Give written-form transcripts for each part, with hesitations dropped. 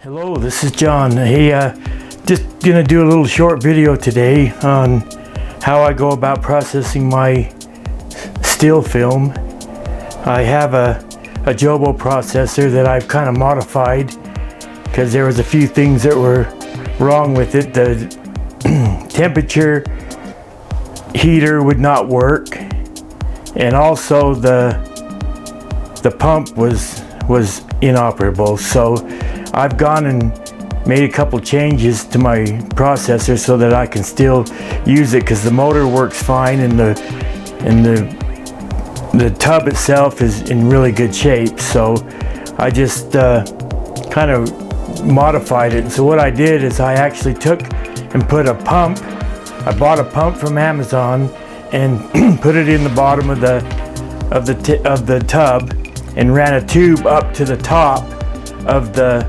Hello, this is John. Hey, just gonna do a little short video today on how I go about processing my still film. I have a Jobo processor that I've kind of modified because there was a few things that were wrong with it. The temperature heater would not work, and also the pump was inoperable. So I've gone and made a couple changes to my processor so that I can still use it, because the motor works fine and the tub itself is in really good shape. So I just kind of modified it. So what I did is I actually took and put a pump. I bought a pump from Amazon and put it in the bottom of the tub and ran a tube up to the top of the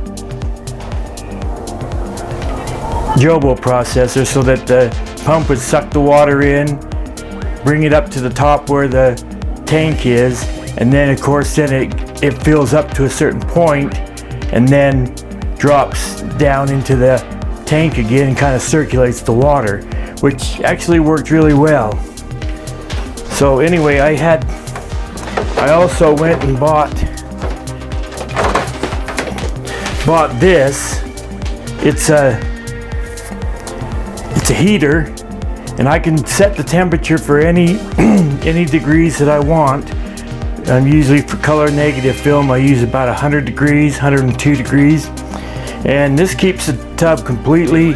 Jobo processor so that the pump would suck the water in, bring it up to the top where the tank is, and then of course then it fills up to a certain point and then drops down into the tank again and kind of circulates the water, which actually worked really well. So anyway, I also went and bought this. It's a heater, and I can set the temperature for any degrees that I want. Usually for color negative film I use about 100 degrees, 102 degrees, and this keeps the tub completely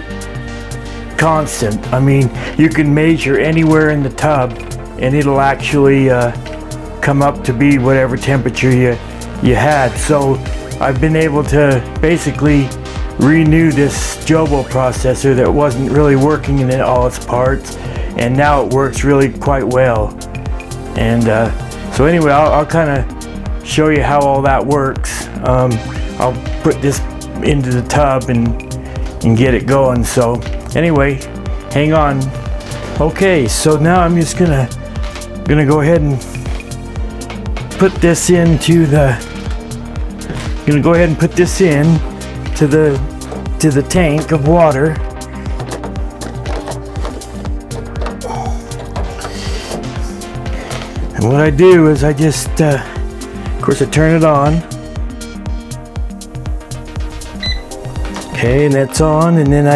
constant. I mean, you can measure anywhere in the tub and it'll actually come up to be whatever temperature you had. So I've been able to basically renew this Jobo processor that wasn't really working in all its parts, and now it works really quite well. And so anyway, I'll kind of show you how all that works. I'll put this into the tub and get it going. So anyway, hang on. Okay, so now I'm just gonna go ahead and put this into to the tank of water. And what I do is I just of course I turn it on. Okay, and that's on, and then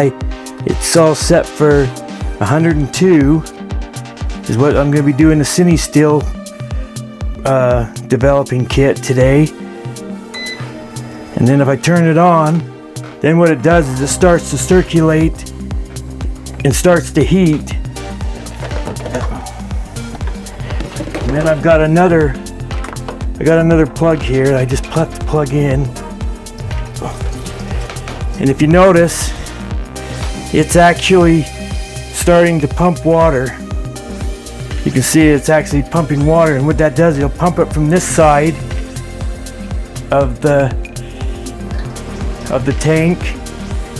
it's all set for 102 is what I'm going to be doing the Cine Still developing kit today. And then if I turn it on, then what it does is it starts to circulate and starts to heat. And then I got another plug here. I just put the plug in. And if you notice, it's actually starting to pump water. You can see it's actually pumping water, and what that does, it'll pump it from this side of the tank,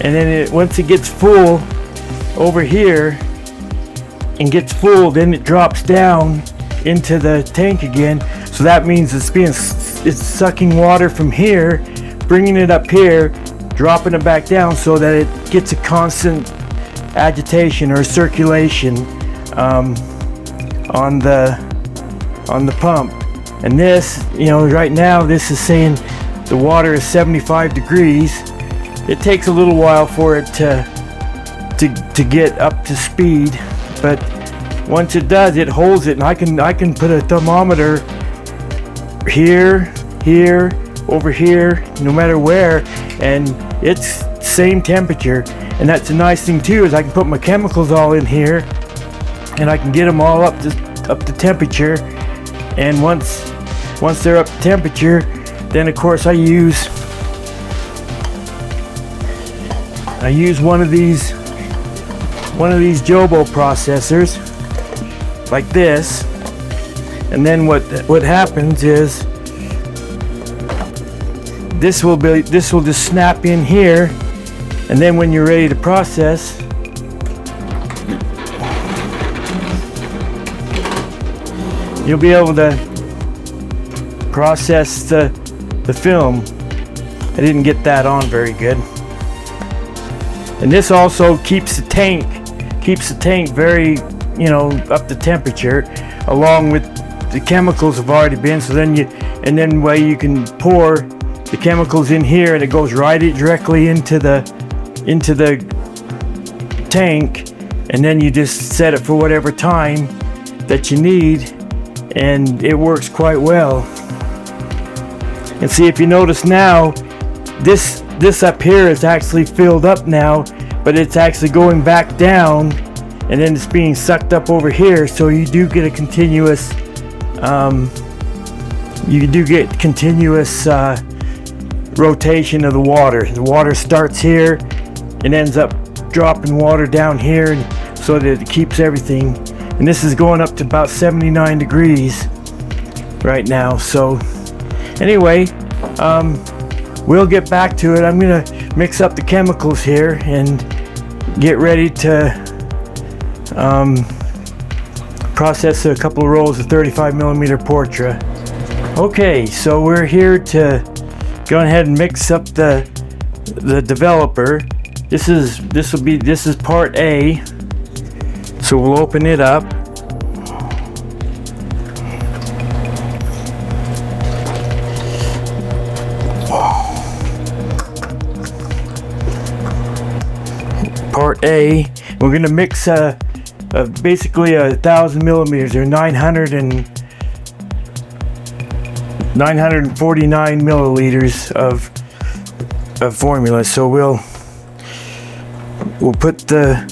and then once it gets full over here and gets full, then it drops down into the tank again. So that means it's sucking water from here, bringing it up here, dropping it back down, so that it gets a constant agitation or circulation on the pump. And this, right now this is saying the water is 75 degrees. It takes a little while for it to get up to speed, but once it does, it holds it, and I can put a thermometer here, over here, no matter where, and it's same temperature. And that's the nice thing too, is I can put my chemicals all in here, and I can get them all up to temperature. And once they're up to temperature, then of course I use one of these Jobo processors like this, and then what happens is this will just snap in here, and then when you're ready to process, you'll be able to process the film. I didn't get that on very good. And this also keeps the tank very, you know, up to temperature, along with the chemicals have already been. So then you can pour the chemicals in here, and it goes right directly into the tank, and then you just set it for whatever time that you need, and it works quite well. And see, if you notice now, this up here is actually filled up now, but it's actually going back down, and then it's being sucked up over here. So you do get a continuous rotation of the water. The water starts here and ends up dropping water down here, and so that it keeps everything. And this is going up to about 79 degrees right now. So anyway, we'll get back to it. I'm gonna mix up the chemicals here and get ready to process a couple of rolls of 35mm Portra. Okay, so we're here to go ahead and mix up the developer. This is part A. So we'll open it up. Part A. We're going to mix basically 1,000 millimeters, or 949 milliliters of formula. So we'll put the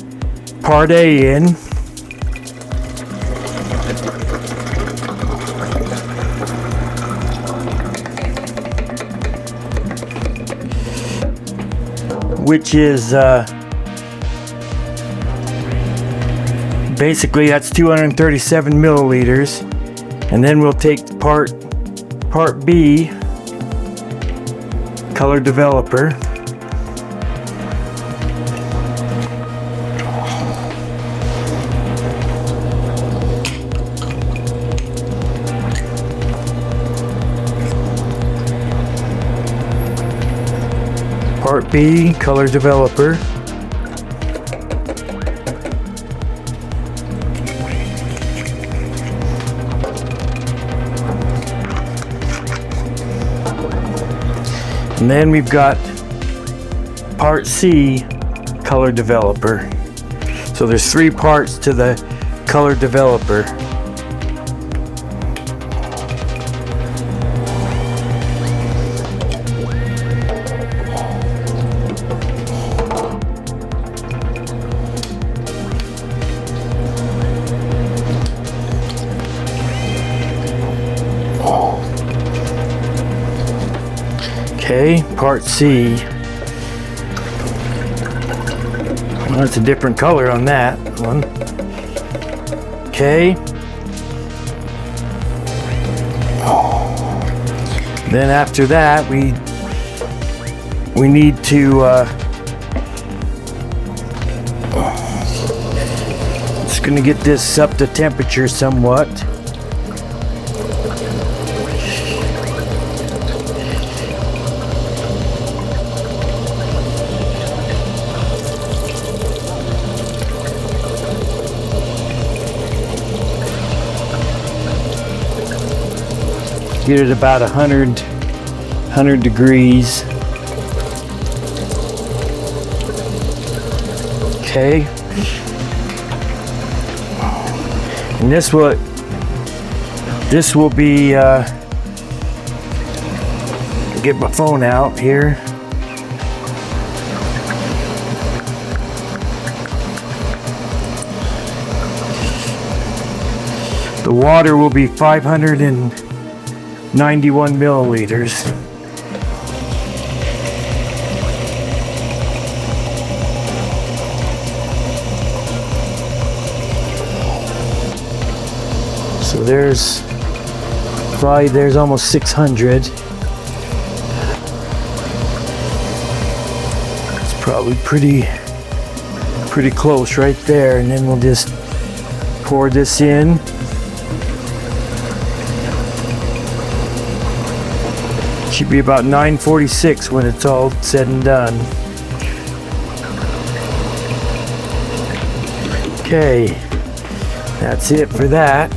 part A in. Which is basically, that's 237 milliliters. And then we'll take part B, color developer. Part B, color developer. And then we've got part C, color developer. So there's 3 parts to the color developer. Okay, part C. Well, that's a different color on that one. Okay. Then after that, we need to just going to get this up to temperature somewhat. Get it about 100 degrees. Okay. And this will be, get my phone out here. The water will be 591 milliliters. So there's almost 600. It's probably pretty close right there, and then we'll just pour this in. Should be about 9:46 when it's all said and done. Okay, that's it for that.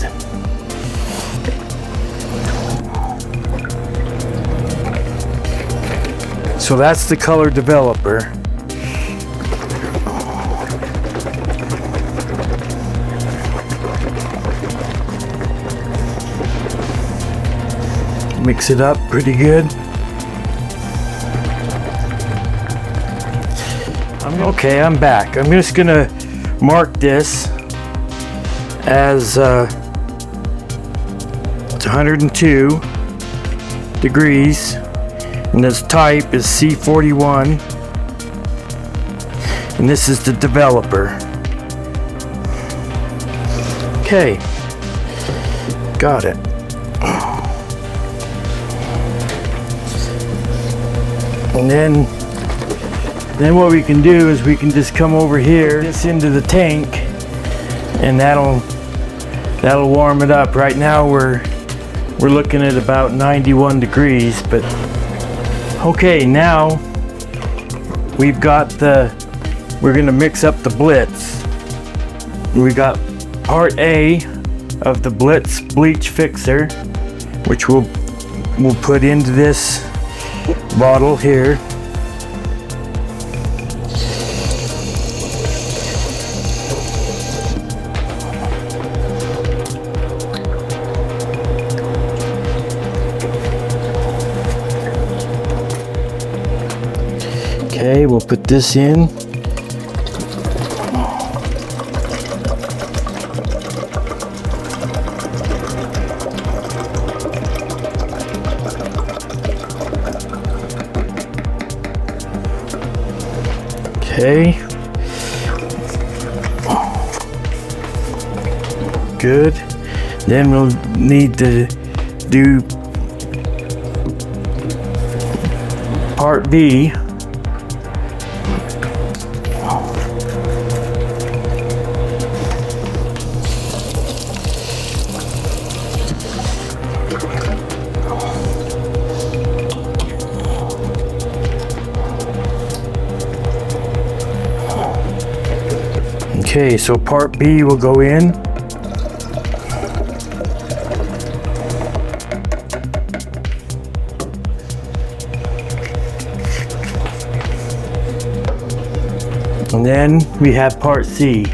So that's the color developer. Mix it up pretty good. Okay, I'm back. I'm just gonna mark this as 102 degrees, and this type is C41, and this is the developer. Okay, got it. And then what we can do is we can just come over here, this into the tank, and that'll warm it up. Right now we're looking at about 91 degrees, but okay, now we've got we're gonna mix up the Blitz. We got part A of the Blitz bleach fixer, which we'll put into this bottle here. Okay, we'll put this in. Okay. Good. Then we'll need to do part B. Okay, so part B will go in. And then we have part C.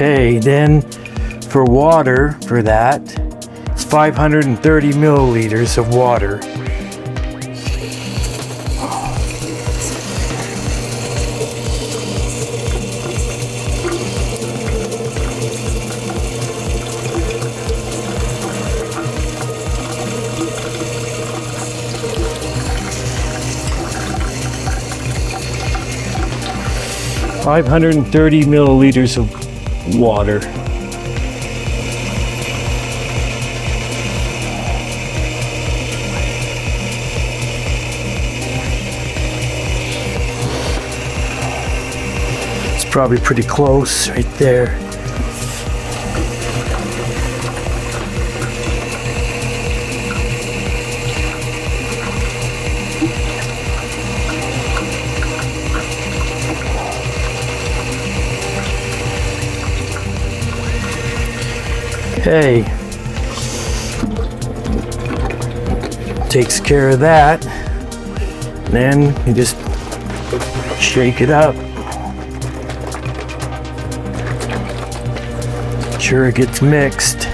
Okay, then for water, for that, it's 530 milliliters of water. $530 milliliters of water. It's probably pretty close right there. Okay, takes care of that. Then you just shake it up. Make sure it gets mixed.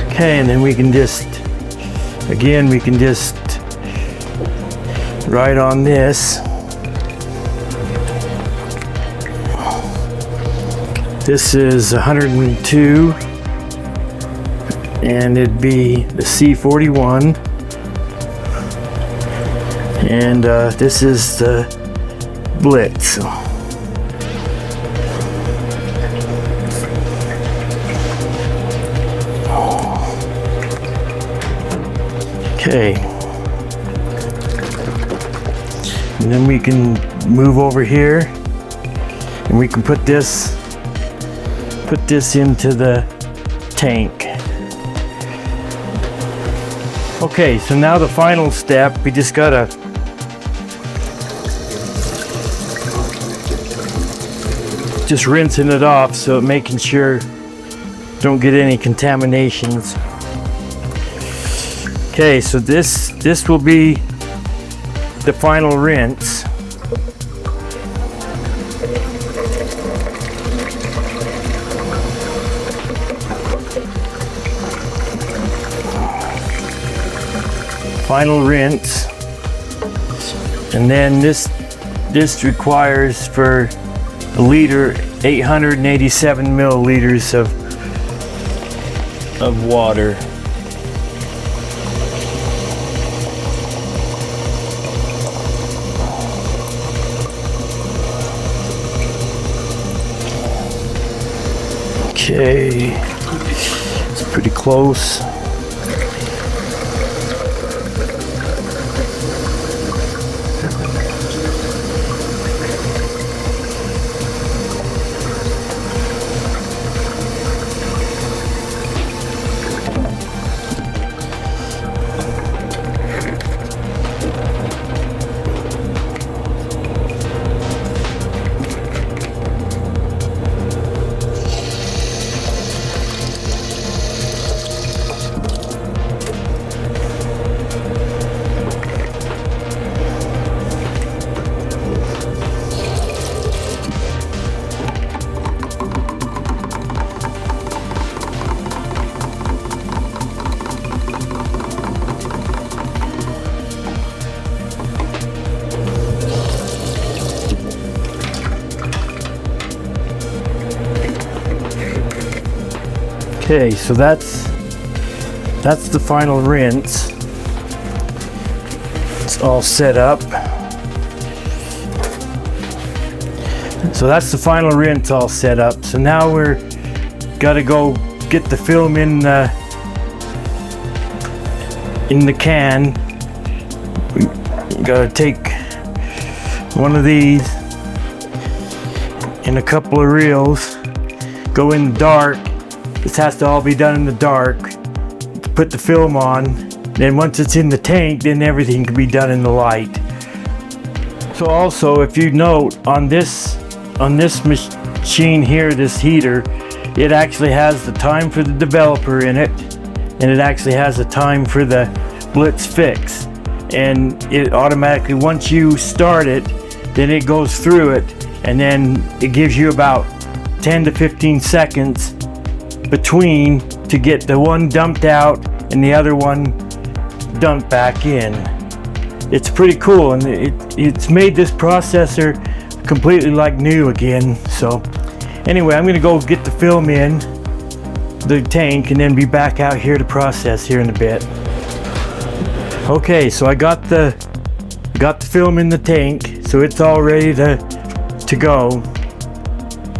Okay, and then we can just Again, we can just write on this. This is 102, and it'd be the C41, and this is the Blitz. Okay, and then we can move over here, and we can put this into the tank. Okay, so now the final step, we just gotta just rinsing it off, so making sure don't get any contaminations. Okay, so this will be the final rinse. Final rinse, and then this requires for a liter 887 milliliters of water. Okay, it's pretty close. Okay, so that's the final rinse. It's all set up. So that's the final rinse all set up. So now we're gotta go get the film in the can. We gotta take one of these and a couple of reels, go in the dark. This has to all be done in the dark to put the film on. Then once it's in the tank, then everything can be done in the light. So also, if you note on this machine here, this heater, it actually has the time for the developer in it, and it actually has the time for the Blitz fix. And it automatically, once you start it, then it goes through it, and then it gives you about 10 to 15 seconds between to get the one dumped out and the other one dumped back in. It's pretty cool, and it's made this processor completely like new again. So anyway, I'm gonna go get the film in the tank and then be back out here to process here in a bit. Okay, so I got the film in the tank, so it's all ready to go,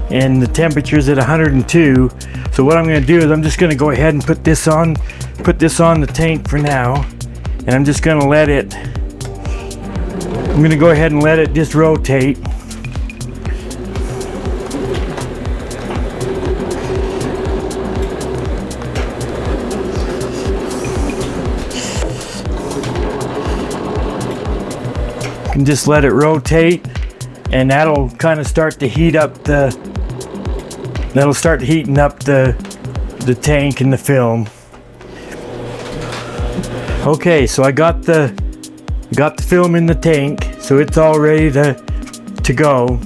and the temperature's at 102. So what I'm going to do is I'm just going to go ahead and put this on the tank for now, and I'm just going to let it just rotate. You can just let it rotate, and that'll kind of start to heat up that'll start heating up the tank and the film. Okay, so I got the film in the tank, so it's all ready to go,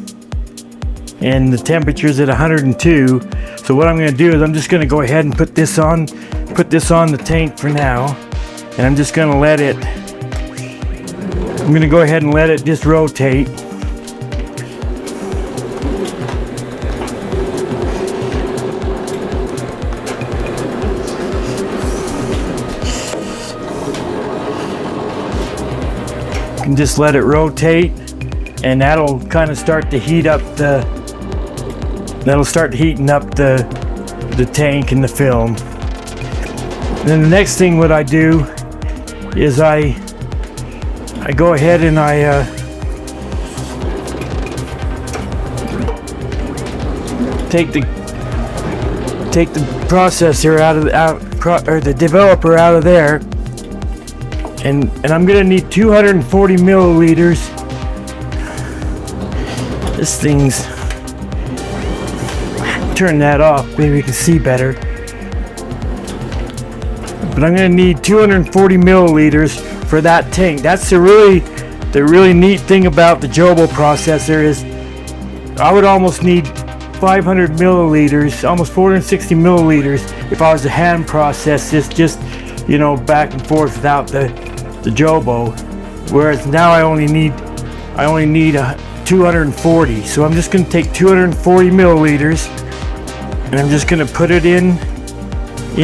and the temperature's at 102. So what I'm going to do is I'm just going to go ahead and put this on the tank for now, and I'm just gonna let it, I'm gonna go ahead and let it just rotate. You can just let it rotate, and that'll kind of start to heat up the, that'll start heating up the tank and the film. And then the next thing what I do is I go ahead and I take the processor out of the developer out of there, and I'm gonna need 240 milliliters. This thing's, turn that off, maybe you can see better. But I'm gonna need 240 milliliters for that tank. That's the really neat thing about the Jobo processor is I would almost need 500 milliliters, almost 460 milliliters if I was to hand process this, just, you know, back and forth without the Jobo. Whereas now I only need 240. So I'm just gonna take 240 milliliters and I'm just gonna put it in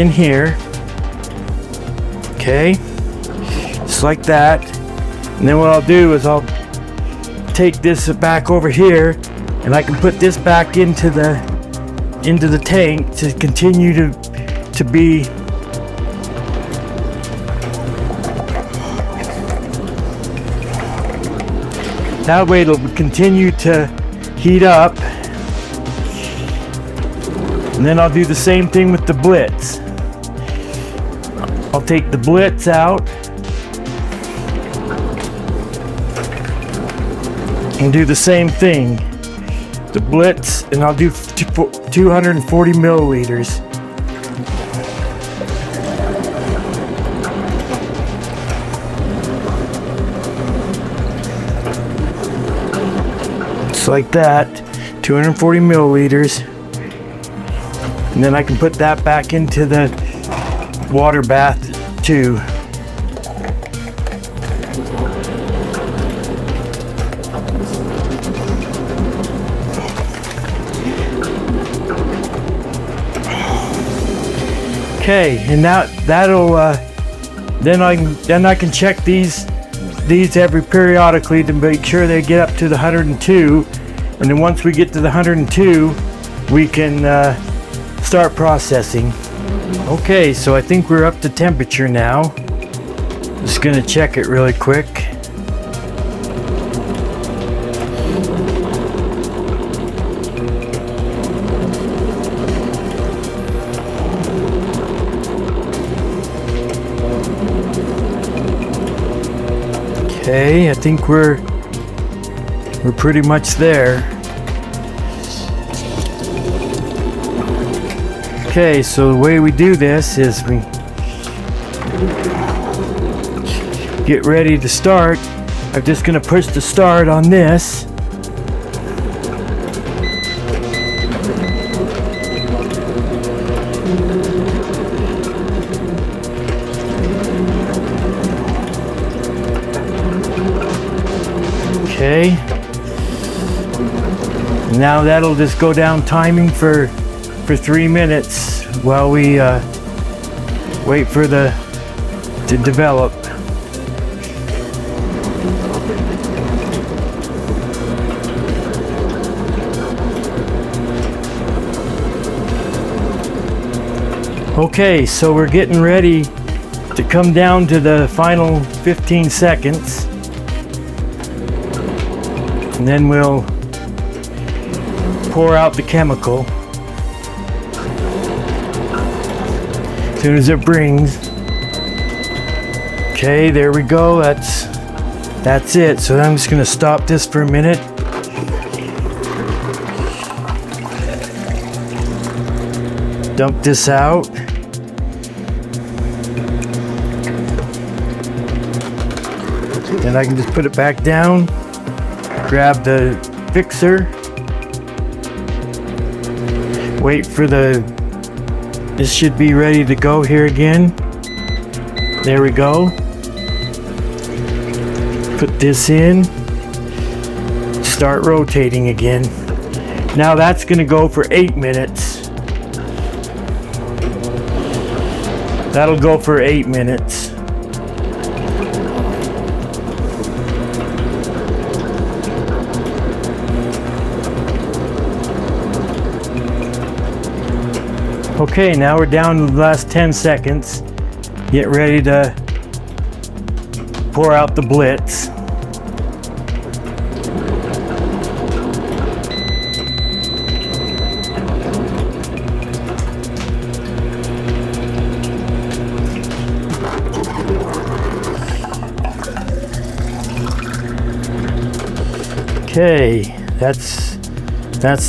here. Okay, just like that. And then what I'll do is I'll take this back over here, and I can put this back into the tank to continue to be that way. It'll continue to heat up, and then I'll do the same thing with the Blitz. I'll take the Blitz out and do the same thing. The Blitz, and I'll do 240 milliliters. Just like that, 240 milliliters. And then I can put that back into the water bath too. Okay, and that'll then I can check these every periodically to make sure they get up to the 102, and then once we get to the 102 we can start processing. Okay, so I think we're up to temperature now. Just gonna check it really quick. Okay, I think we're pretty much there. Okay, so the way we do this is we get ready to start. I'm just gonna push the start on this. Okay. Now that'll just go down timing for 3 minutes while we wait for to develop. Okay, so we're getting ready to come down to the final 15 seconds. And then we'll pour out the chemical as soon as it brings. Okay, there we go. That's it. So I'm just gonna stop this for a minute. Dump this out. Then I can just put it back down. Grab the fixer. Wait for this should be ready to go here again. There we go. Put this in. Start rotating again. Now that's going to go for 8 minutes. That'll go for 8 minutes. Okay, now we're down to the last 10 seconds. Get ready to pour out the blitz. Okay, that's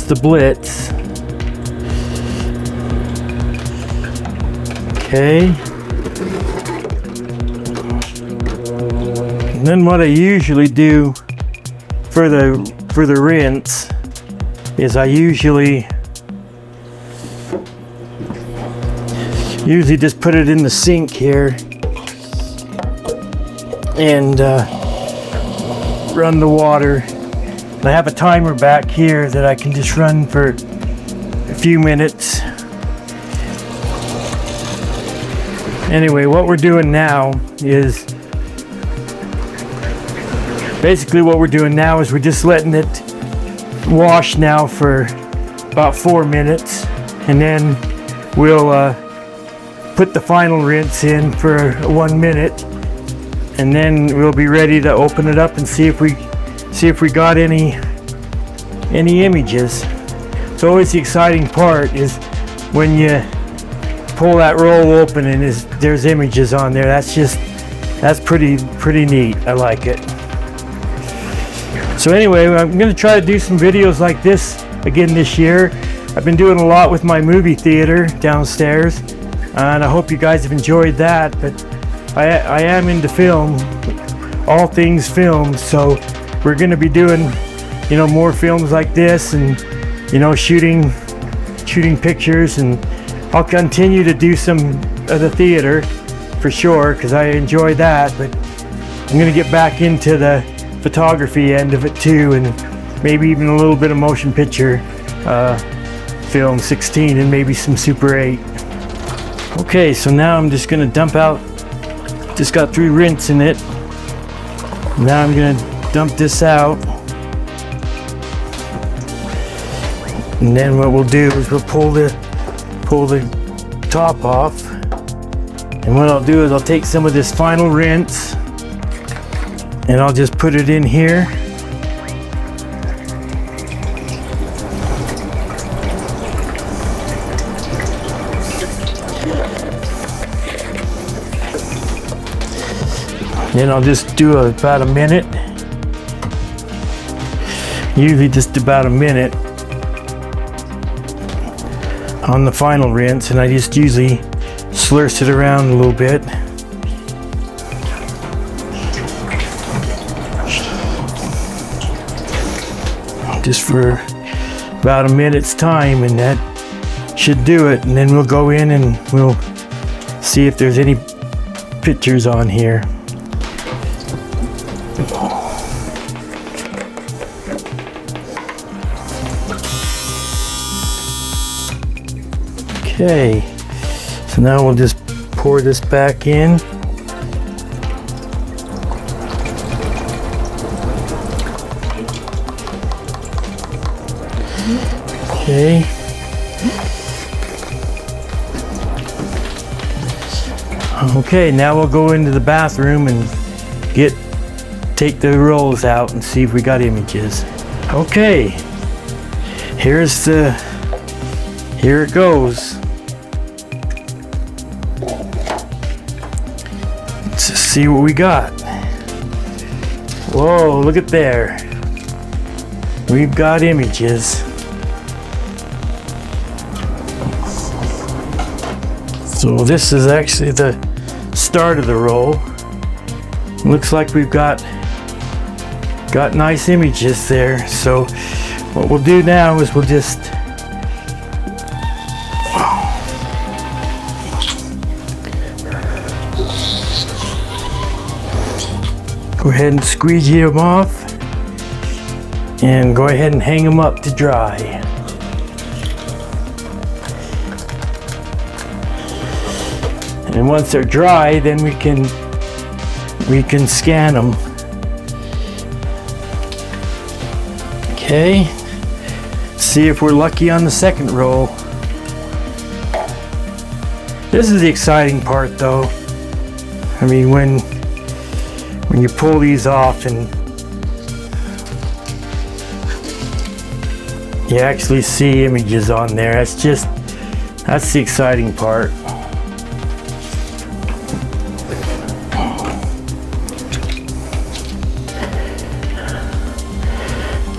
the blitz. Okay. And then what I usually do for the rinse is I usually just put it in the sink here and run the water. I have a timer back here that I can just run for a few minutes. Anyway, what we're doing now is we're just letting it wash now for about 4 minutes, and then we'll put the final rinse in for 1 minute, and then we'll be ready to open it up and see if we got any images. So always the exciting part is when you pull that roll open and there's images on there. That's pretty neat. I like it. So anyway, I'm going to try to do some videos like this again this year. I've been doing a lot with my movie theater downstairs, and I hope you guys have enjoyed that. But I am into film, all things film, so we're going to be doing, more films like this, and shooting pictures, and I'll continue to do some of the theater for sure because I enjoy that. But I'm going to get back into the photography end of it too, and maybe even a little bit of motion picture film 16 and maybe some Super 8. Okay, so now I'm just going to dump out, just got through rinsing it. Now I'm going to dump this out, and then what we'll do is we'll pull the top off, and what I'll do is I'll take some of this final rinse and I'll just put it in here. Then I'll just do about a minute, usually just about a minute on the final rinse, and I just usually slurse it around a little bit. Just for about a minute's time, and that should do it. And then we'll go in and we'll see if there's any pictures on here. Okay, so now we'll just pour this back in. Okay. Okay, now we'll go into the bathroom and take the rolls out and see if we got images. Okay, here it goes. Let's see what we got. Whoa, look at there. We've got images. So this is actually the start of the roll. Looks like we've got nice images there. So what we'll do now is we'll just ahead and squeegee them off and go ahead and hang them up to dry. And once they're dry, then we can scan them. Okay, see if we're lucky on the second roll. This is the exciting part though. I mean, when you pull these off and you actually see images on there, that's the exciting part.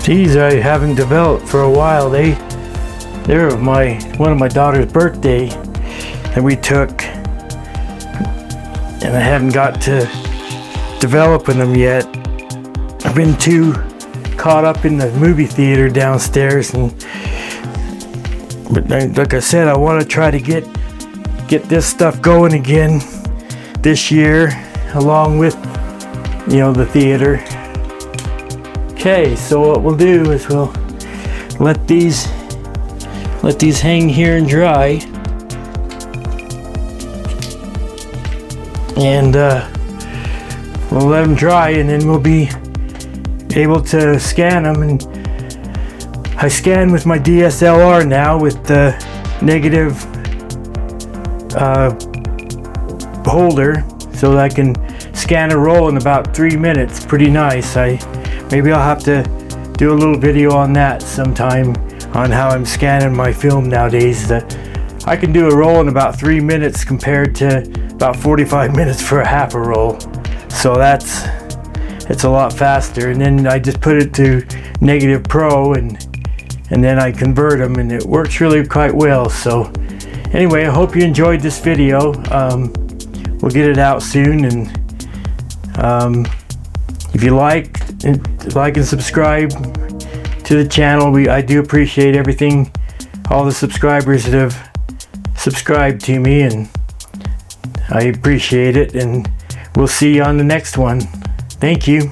These I haven't developed for a while. They're one of my daughter's birthday that we took, and I haven't got to developing them yet. I've been too caught up in the movie theater downstairs, but like I said, I want to try to get this stuff going again this year, along with the theater. Okay, so what we'll do is we'll let these hang here and dry, and we'll let them dry, and then we'll be able to scan them. And I scan with my DSLR now with the negative holder, so that I can scan a roll in about 3 minutes. Pretty nice. Maybe I'll have to do a little video on that sometime, on how I'm scanning my film nowadays. I can do a roll in about 3 minutes compared to about 45 minutes for a half a roll. So it's a lot faster. And then I just put it to negative pro, and then I convert them, and it works really quite well. So anyway, I hope you enjoyed this video. We'll get it out soon, and if you like and subscribe to the channel. I do appreciate everything, all the subscribers that have subscribed to me, and I appreciate it, and we'll see you on the next one. Thank you.